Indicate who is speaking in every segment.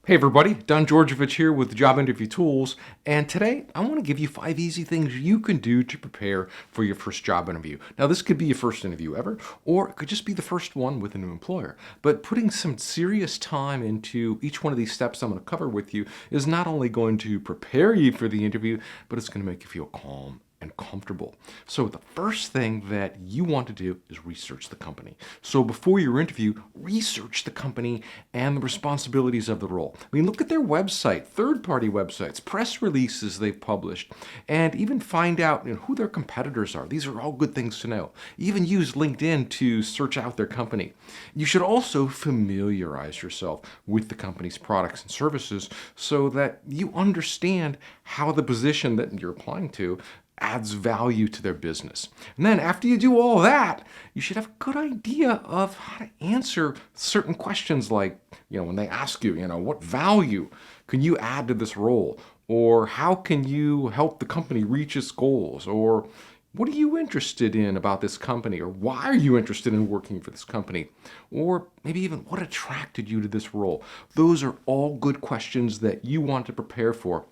Speaker 1: Hey everybody, Georgevich here with Job Interview Tools, and today I want to give you 5 easy things you can do to prepare for your first job interview. Now this could be your first interview ever, or it could just be the first one with a new employer. But putting some serious time into each one of these steps I'm going to cover with you is not only going to prepare you for the interview, but it's going to make you feel calm and comfortable. So the first thing that you want to do is research the company. So before your interview, research the company and the responsibilities of the role. I mean, look at their website, third-party websites, press releases they've published, and even find out who their competitors are. These are all good things to know. Even use LinkedIn to search out their company. You should also familiarize yourself with the company's products and services so that you understand how the position that you're applying to adds value to their business. And then after you do all that, you should have a good idea of how to answer certain questions like, when they ask you, what value can you add to this role? Or how can you help the company reach its goals? Or what are you interested in about this company? Or why are you interested in working for this company? Or maybe even what attracted you to this role? Those are all good questions that you want to prepare for.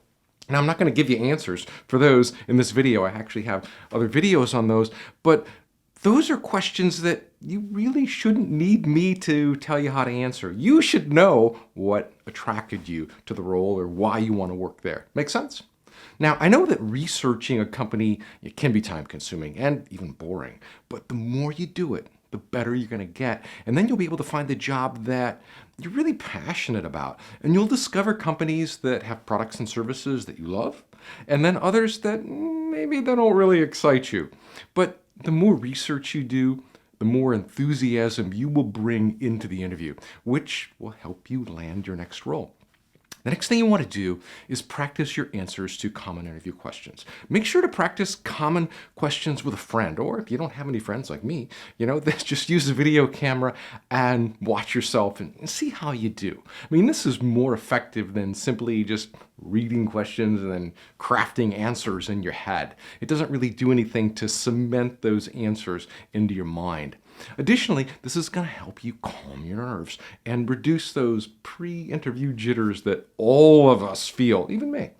Speaker 1: Now, I'm not going to give you answers for those in this video. I actually have other videos on those, but those are questions that you really shouldn't need me to tell you how to answer. You should know what attracted you to the role or why you want to work there. Make sense? Now, I know that researching a company, it can be time-consuming and even boring, but the more you do it, the better you're going to get. And then you'll be able to find the job that you're really passionate about. And you'll discover companies that have products and services that you love, and then others that maybe they don't really excite you. But the more research you do, the more enthusiasm you will bring into the interview, which will help you land your next role. The next thing you want to do is practice your answers to common interview questions. Make sure to practice common questions with a friend, or if you don't have any friends like me, just use a video camera and watch yourself and see how you do. I mean, this is more effective than simply just reading questions and then crafting answers in your head. It doesn't really do anything to cement those answers into your mind. Additionally, this is going to help you calm your nerves and reduce those pre-interview jitters that all of us feel, even me.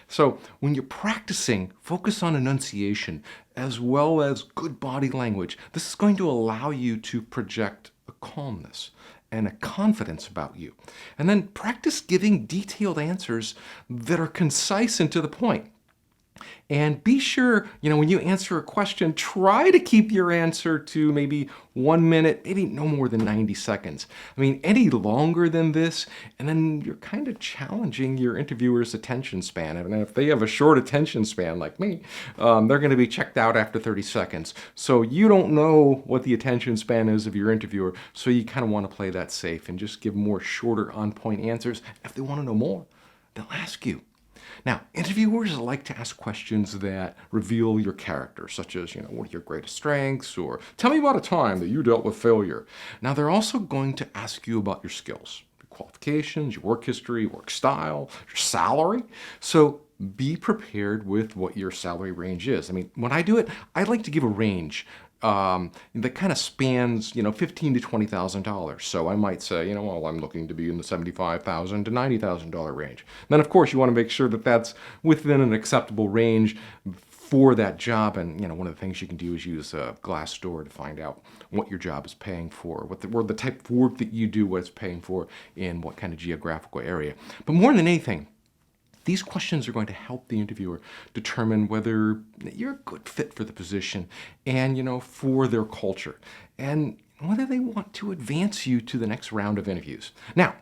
Speaker 1: So when you're practicing, focus on enunciation as well as good body language. This is going to allow you to project a calmness and a confidence about you. And then practice giving detailed answers that are concise and to the point. And be sure, when you answer a question, try to keep your answer to maybe 1 minute, maybe no more than 90 seconds. I mean, any longer than this, and then you're kind of challenging your interviewer's attention span. And if they have a short attention span like me, they're going to be checked out after 30 seconds. So you don't know what the attention span is of your interviewer, so you kind of want to play that safe and just give more shorter, on-point answers. If they want to know more, they'll ask you. Now, interviewers like to ask questions that reveal your character, such as, what are your greatest strengths, or tell me about a time that you dealt with failure. Now, they're also going to ask you about your skills, your qualifications, your work history, work style, your salary. So be prepared with what your salary range is. I mean, when I do it, I like to give a range that kind of spans, $15,000 to $20,000. So I might say, well, I'm looking to be in the $75,000 to $90,000 range. Then, of course, you want to make sure that that's within an acceptable range for that job. And, one of the things you can do is use Glassdoor to find out what your job is paying for, what the type of work that you do, what it's paying for, in what kind of geographical area. But more than anything, these questions are going to help the interviewer determine whether you're a good fit for the position and, for their culture, and whether they want to advance you to the next round of interviews. Now,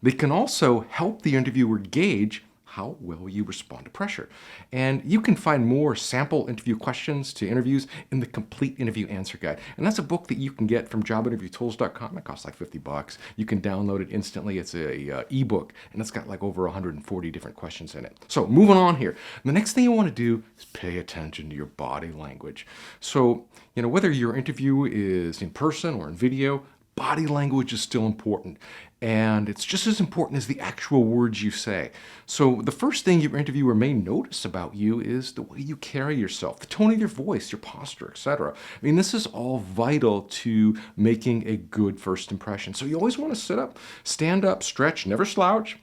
Speaker 1: they can also help the interviewer gauge how well you respond to pressure. And you can find more sample interview questions to interviews in the Complete Interview Answer Guide. And that's a book that you can get from jobinterviewtools.com. It costs like $50. You can download it instantly. It's a ebook, and it's got like over 140 different questions in it. So moving on here, the next thing you want to do is pay attention to your body language. So, whether your interview is in person or in video, body language is still important, and it's just as important as the actual words you say. So the first thing your interviewer may notice about you is the way you carry yourself, the tone of your voice, your posture, etc. I mean, this is all vital to making a good first impression. So you always want to sit up, stand up, stretch, never slouch.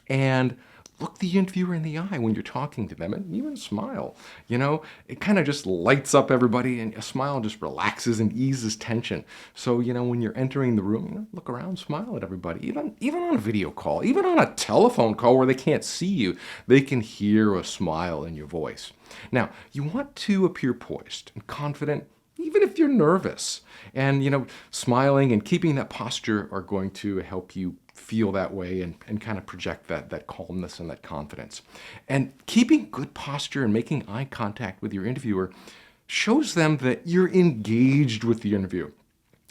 Speaker 1: and look the interviewer in the eye when you're talking to them, and even smile. It kind of just lights up everybody, and a smile just relaxes and eases tension. So, when you're entering the room, look around, smile at everybody. Even on a video call, even on a telephone call where they can't see you, they can hear a smile in your voice. Now, you want to appear poised and confident, even if you're nervous. And, smiling and keeping that posture are going to help you feel that way and kind of project that calmness and that confidence. And keeping good posture and making eye contact with your interviewer shows them that you're engaged with the interview.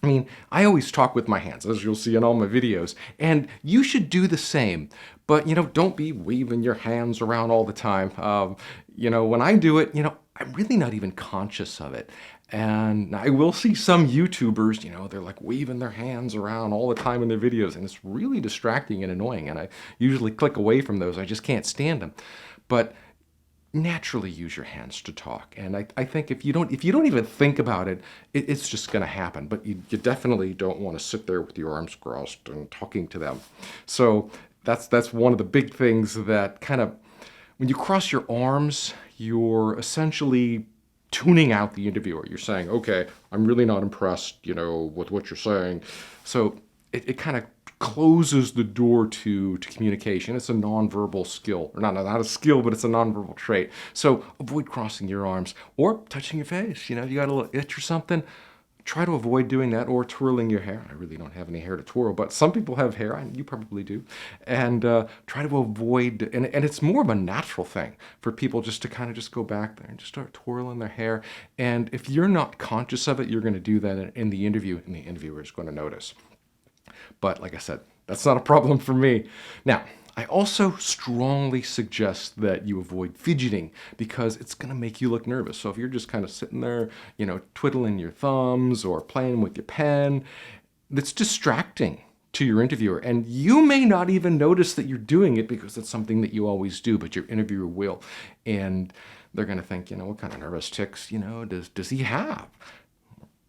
Speaker 1: I mean, I always talk with my hands, as you'll see in all my videos, and you should do the same. But, don't be waving your hands around all the time. When I do it, I'm really not even conscious of it. And I will see some YouTubers, they're like waving their hands around all the time in their videos, and it's really distracting and annoying. And I usually click away from those. I just can't stand them. But naturally use your hands to talk. And I think if you don't even think about it, it's just going to happen. But you definitely don't want to sit there with your arms crossed and talking to them. So that's one of the big things that kind of, when you cross your arms, you're essentially tuning out the interviewer. You're saying, okay, I'm really not impressed, with what you're saying. So it kind of closes the door to communication. It's a nonverbal skill, or not a skill, but it's a nonverbal trait. So avoid crossing your arms or touching your face. You got a little itch or something. Try to avoid doing that, or twirling your hair. I really don't have any hair to twirl, but some people have hair, and you probably do. And try to avoid, and it's more of a natural thing for people just to kind of just go back there and just start twirling their hair. And if you're not conscious of it, you're going to do that in the interview, and the interviewer is going to notice. But like I said, that's not a problem for me. Now, I also strongly suggest that you avoid fidgeting, because it's going to make you look nervous. So if you're just kind of sitting there, twiddling your thumbs or playing with your pen, that's distracting to your interviewer. And you may not even notice that you're doing it because it's something that you always do, but your interviewer will. And they're going to think, what kind of nervous tics, does he have?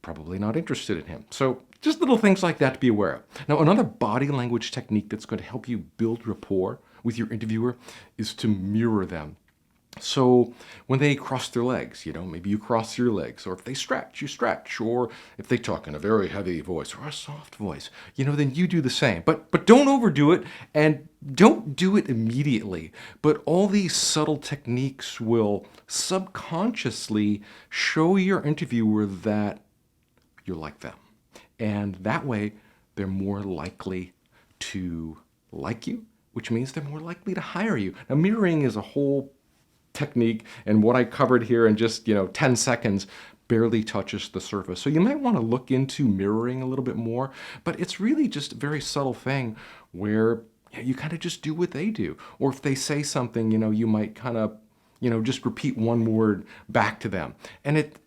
Speaker 1: Probably not interested in him. So just little things like that to be aware of. Now, another body language technique that's going to help you build rapport with your interviewer is to mirror them. So when they cross their legs, maybe you cross your legs, or if they stretch, you stretch, or if they talk in a very heavy voice or a soft voice, then you do the same. But don't overdo it, and don't do it immediately. But all these subtle techniques will subconsciously show your interviewer that you're like them. And that way, they're more likely to like you, which means they're more likely to hire you. Now, mirroring is a whole technique, and what I covered here in just 10 seconds barely touches the surface. So you might want to look into mirroring a little bit more, but it's really just a very subtle thing where you kind of just do what they do. Or if they say something, you might kind of just repeat one word back to them. And it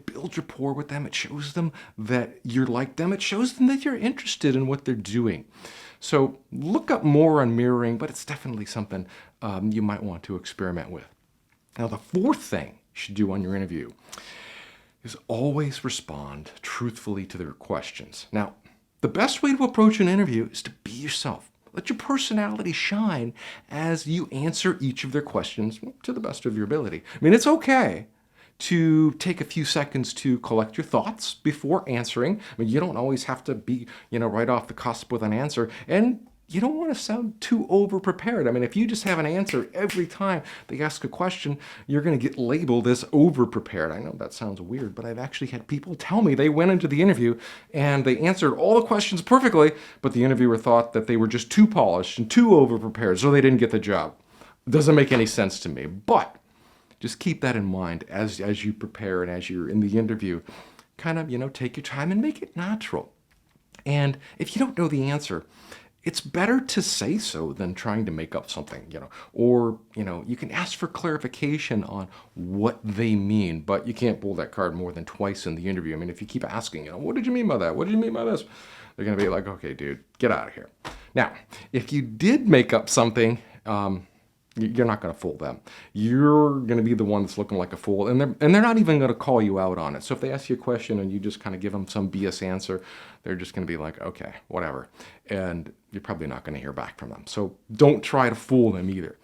Speaker 1: builds rapport with them. It shows them that you're like them. It shows them that you're interested in what they're doing. So look up more on mirroring, but it's definitely something you might want to experiment with. Now, the fourth thing you should do on your interview is always respond truthfully to their questions. Now, the best way to approach an interview is to be yourself. Let your personality shine as you answer each of their questions to the best of your ability. I mean, it's okay to take a few seconds to collect your thoughts before answering. I mean, you don't always have to be, right off the cusp with an answer. And you don't want to sound too over-prepared. I mean, if you just have an answer every time they ask a question, you're going to get labeled as over-prepared. I know that sounds weird, but I've actually had people tell me they went into the interview and they answered all the questions perfectly, but the interviewer thought that they were just too polished and too over-prepared, so they didn't get the job. It doesn't make any sense to me, but just keep that in mind as you prepare and as you're in the interview. Kind of, take your time and make it natural. And if you don't know the answer, it's better to say so than trying to make up something, or, you can ask for clarification on what they mean, but you can't pull that card more than twice in the interview. I mean, if you keep asking, what did you mean by that? What did you mean by this? They're going to be like, okay, dude, get out of here. Now, if you did make up something, You're not going to fool them. You're going to be the one that's looking like a fool, and they're not even going to call you out on it. So if they ask you a question and you just kind of give them some BS answer, they're just going to be like, okay, whatever. And you're probably not going to hear back from them. So don't try to fool them either.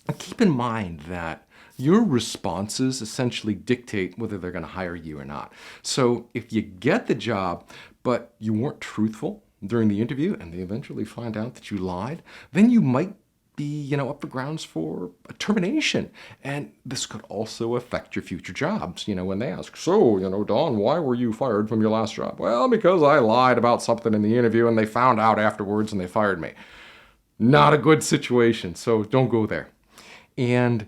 Speaker 1: And keep in mind that your responses essentially dictate whether they're going to hire you or not. So if you get the job, but you weren't truthful during the interview and they eventually find out that you lied, then you might be, up for grounds for a termination. And this could also affect your future jobs, when they ask, so, Don, why were you fired from your last job? Well, because I lied about something in the interview and they found out afterwards and they fired me. Not a good situation, so don't go there. And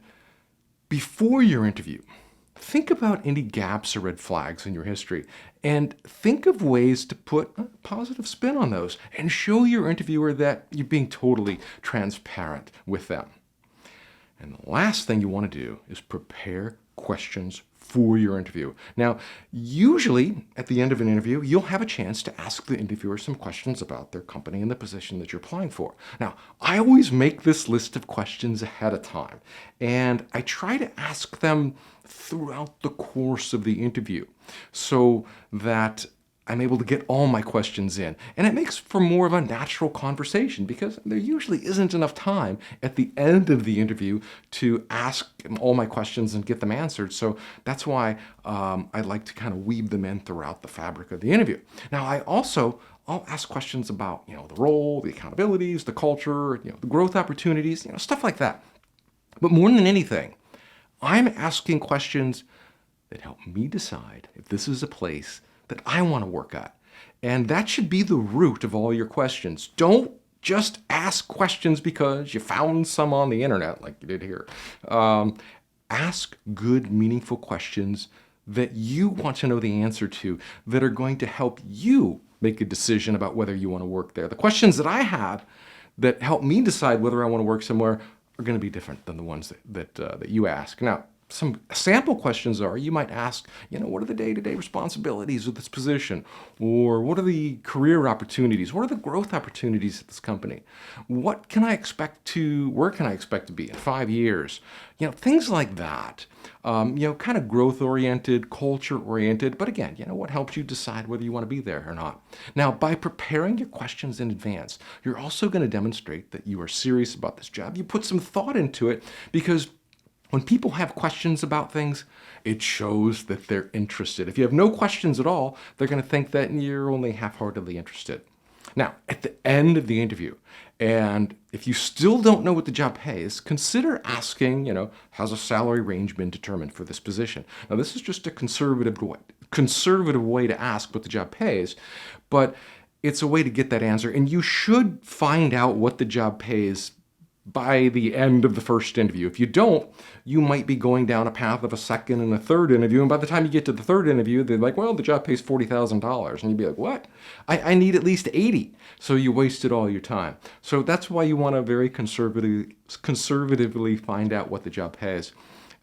Speaker 1: before your interview, think about any gaps or red flags in your history and think of ways to put a positive spin on those and show your interviewer that you're being totally transparent with them. And the last thing you want to do is prepare questions for your interview. Now, usually at the end of an interview, you'll have a chance to ask the interviewer some questions about their company and the position that you're applying for. Now, I always make this list of questions ahead of time, and I try to ask them throughout the course of the interview so that I'm able to get all my questions in. And it makes for more of a natural conversation because there usually isn't enough time at the end of the interview to ask all my questions and get them answered. So that's why I like to kind of weave them in throughout the fabric of the interview. Now, I'll ask questions about, the role, the accountabilities, the culture, the growth opportunities, stuff like that. But more than anything, I'm asking questions that help me decide if this is a place that I want to work at. And that should be the root of all your questions. Don't just ask questions because you found some on the internet like you did here. Ask good, meaningful questions that you want to know the answer to that are going to help you make a decision about whether you want to work there. The questions that I have that help me decide whether I want to work somewhere are going to be different than the ones that you ask. Now, some sample questions are, you might ask, what are the day-to-day responsibilities of this position? Or what are the career opportunities? What are the growth opportunities at this company? Where can I expect to be in 5 years? Things like that. Kind of growth-oriented, culture-oriented, but again, what helps you decide whether you want to be there or not. Now, by preparing your questions in advance, you're also going to demonstrate that you are serious about this job. You put some thought into it because when people have questions about things, it shows that they're interested. If you have no questions at all, they're going to think that you're only half-heartedly interested. Now, at the end of the interview, and if you still don't know what the job pays, consider asking, has a salary range been determined for this position? Now, this is just a conservative way to ask what the job pays, but it's a way to get that answer. And you should find out what the job pays by the end of the first interview. If you don't, you might be going down a path of a second and a third interview, and by the time you get to the third interview, they're like, well, the job pays $40,000. And you'd be like, what? I need at least 80. So you wasted all your time. So that's why you want to very conservatively find out what the job pays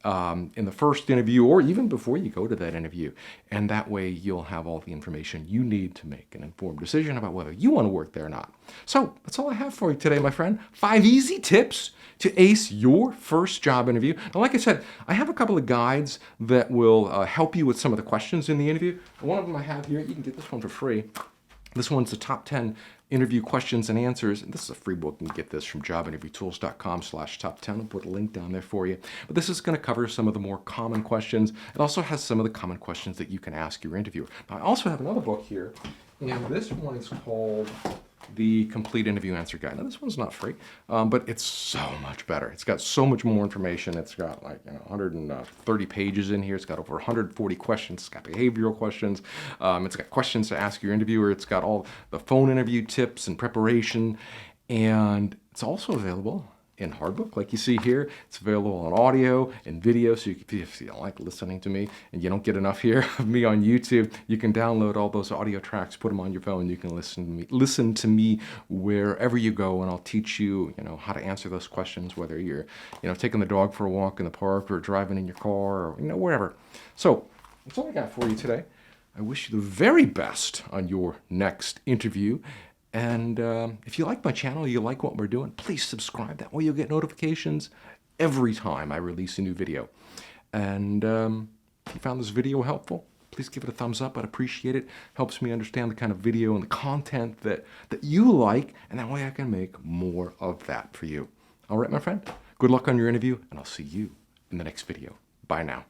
Speaker 1: in the first interview or even before you go to that interview. And that way you'll have all the information you need to make an informed decision about whether you want to work there or not. So that's all I have for you today, my friend. 5 easy tips to ace your first job interview. Now, like I said, I have a couple of guides that will help you with some of the questions in the interview. One of them I have here. You can get this one for free. This one's the top 10 interview questions and answers. And this is a free book. You can get this from jobinterviewtools.com/top10. I'll put a link down there for you. But this is going to cover some of the more common questions. It also has some of the common questions that you can ask your interviewer. Now, I also have another book here. And this one is called The Complete Interview Answer Guide. Now, this one's not free, but it's so much better. It's got so much more information. It's got 130 pages in here. It's got over 140 questions. It's got behavioral questions. It's got questions to ask your interviewer. It's got all the phone interview tips and preparation. And it's also available in hardbook, like you see here. It's available on audio and video, so if you don't like listening to me and you don't get enough here of me on YouTube, you can download all those audio tracks, put them on your phone. You can listen to me wherever you go, and I'll teach you, how to answer those questions, whether you're, taking the dog for a walk in the park or driving in your car or, wherever. So that's all I got for you today. I wish you the very best on your next interview. And if you like my channel, you like what we're doing, please subscribe. That way you'll get notifications every time I release a new video. And if you found this video helpful, please give it a thumbs up. I'd appreciate it. Helps me understand the kind of video and the content that you like, and that way I can make more of that for you. All right, my friend, good luck on your interview, and I'll see you in the next video. Bye now.